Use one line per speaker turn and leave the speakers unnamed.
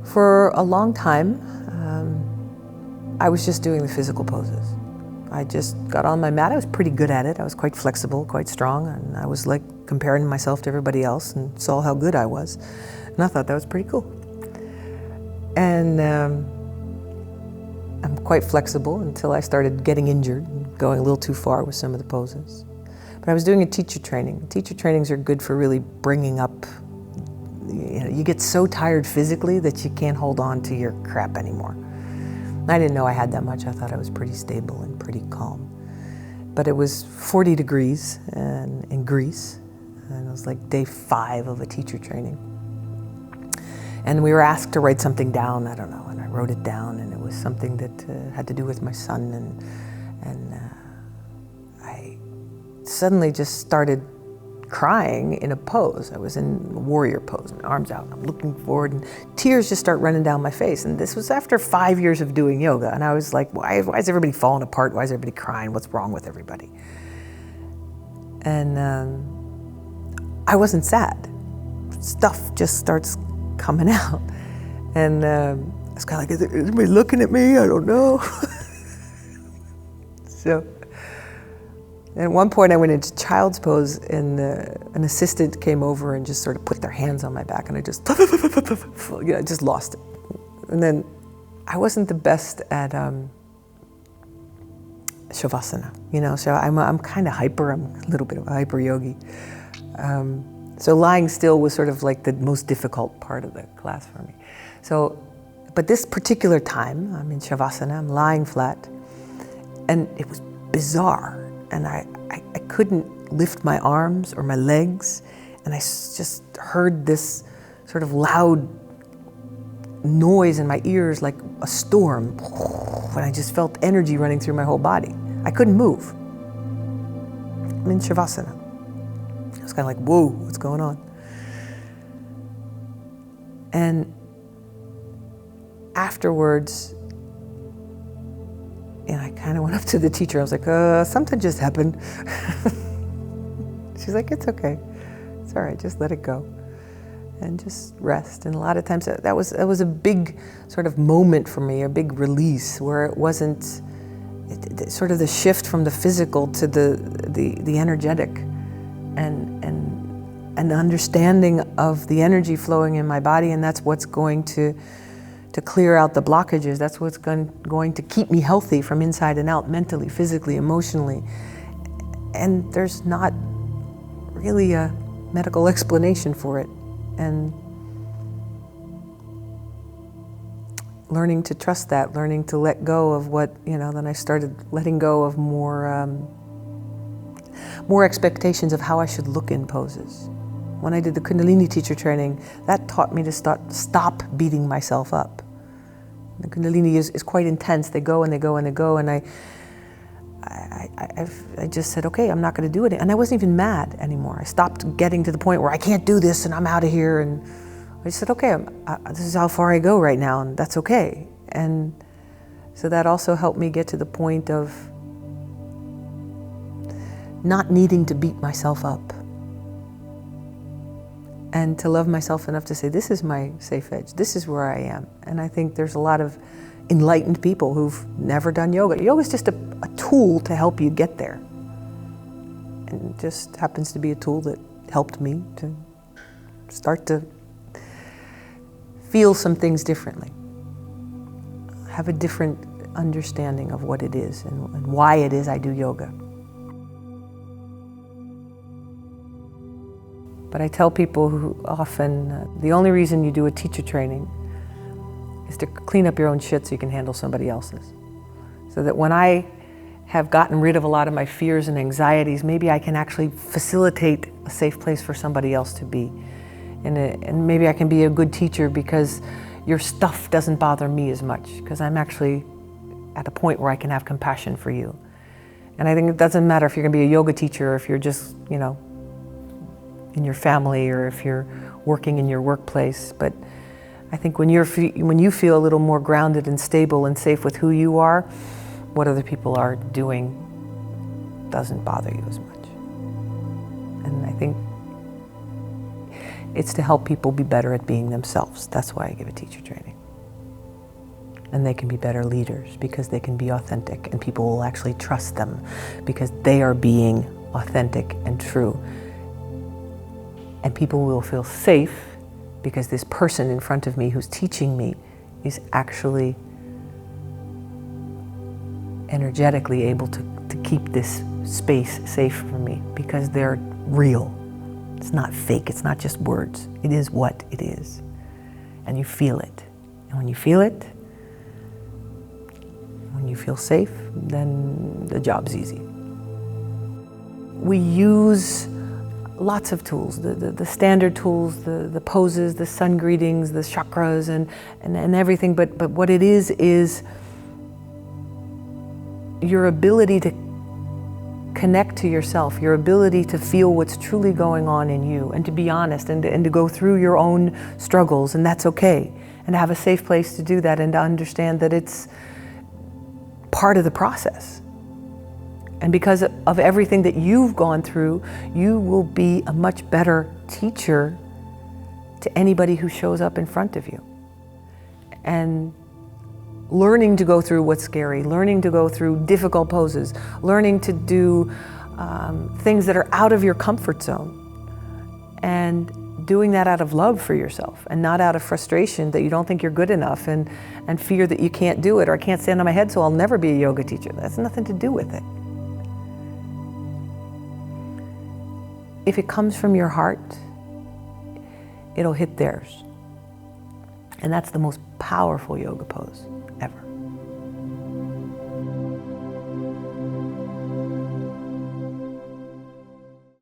For a long time, I was just doing the physical poses. I just got on my mat. I was pretty good at it. I was quite flexible, quite strong, and I was like comparing myself to everybody else and saw how good I was. And I thought that was pretty cool. And I'm quite flexible until I started getting injured and going a little too far with some of the poses. But I was doing a teacher training. Teacher trainings are good for really bringing up, you get so tired physically that you can't hold on to your crap anymore. I didn't know I had that much. I thought I was pretty stable and pretty calm. But it was 40 degrees in Greece, and it was like day 5 of a teacher training. And we were asked to write something down, I don't know, and I wrote it down, and it was something that had to do with my son, and I suddenly just started crying in a pose. I was in a warrior pose, my arms out, I'm looking forward, and tears just start running down my face. And this was after 5 years of doing yoga, and I was like, why is everybody falling apart? Why is everybody crying? What's wrong with everybody? And I wasn't sad. Stuff just starts coming out. And I was kind of like, is anybody looking at me? I don't know. So at one point I went into child's pose, and an assistant came over and just sort of put their hands on my back, and I just, just lost it. And then I wasn't the best at shavasana, so I'm kind of hyper, I'm a little bit of a hyper yogi. So lying still was sort of like the most difficult part of the class for me. So, but this particular time, I'm in shavasana, I'm lying flat, and it was bizarre. And I couldn't lift my arms or my legs, and I just heard this sort of loud noise in my ears like a storm, and I just felt energy running through my whole body. I couldn't move. I'm in shavasana. I was kind of like, whoa, what's going on? And afterwards, and I kind of went up to the teacher. I was like, something just happened. She's like, it's okay. It's all right, just let it go. And just rest. And a lot of times that was a big sort of moment for me, a big release, where it wasn't sort of the shift from the physical to the energetic, and the understanding of the energy flowing in my body, and that's what's going to clear out the blockages. That's what's going to keep me healthy from inside and out, mentally, physically, emotionally. And there's not really a medical explanation for it. And learning to trust that, learning to let go of what, then I started letting go of more expectations of how I should look in poses. When I did the Kundalini teacher training, that taught me to stop beating myself up. The Kundalini is quite intense. They go and they go and they go, and I just said, okay, I'm not going to do it. And I wasn't even mad anymore. I stopped getting to the point where I can't do this and I'm out of here. And I just said, okay, this is how far I go right now, and that's okay. And so that also helped me get to the point of not needing to beat myself up, and to love myself enough to say, this is my safe edge, this is where I am. And I think there's a lot of enlightened people who've never done yoga. Yoga is just a tool to help you get there. And it just happens to be a tool that helped me to start to feel some things differently. Have a different understanding of what it is and why it is I do yoga. But I tell people who often, the only reason you do a teacher training is to clean up your own shit so you can handle somebody else's. So that when I have gotten rid of a lot of my fears and anxieties, maybe I can actually facilitate a safe place for somebody else to be. And maybe I can be a good teacher because your stuff doesn't bother me as much, because I'm actually at a point where I can have compassion for you. And I think it doesn't matter if you're going to be a yoga teacher or if you're just, in your family, or if you're working in your workplace. But I think when you feel a little more grounded and stable and safe with who you are, what other people are doing doesn't bother you as much. And I think it's to help people be better at being themselves. That's why I give a teacher training. and they can be better leaders because they can be authentic, and people will actually trust them because they are being authentic and true. And people will feel safe because this person in front of me who's teaching me is actually energetically able to keep this space safe for me because they're real. It's not fake, it's not just words. It is what it is. And you feel it. And when you feel it, when you feel safe, then the job's easy. We use lots of tools, the standard tools, the poses, the sun greetings, the chakras, and everything, but what it is your ability to connect to yourself, your ability to feel what's truly going on in you, and to be honest, and to go through your own struggles, and that's okay, and to have a safe place to do that, and to understand that it's part of the process. And because of everything that you've gone through, you will be a much better teacher to anybody who shows up in front of you. And learning to go through what's scary, learning to go through difficult poses, learning to do things that are out of your comfort zone, and doing that out of love for yourself and not out of frustration that you don't think you're good enough and fear that you can't do it, or I can't stand on my head so I'll never be a yoga teacher. That's nothing to do with it. If it comes from your heart, it'll hit theirs. And that's the most powerful yoga pose.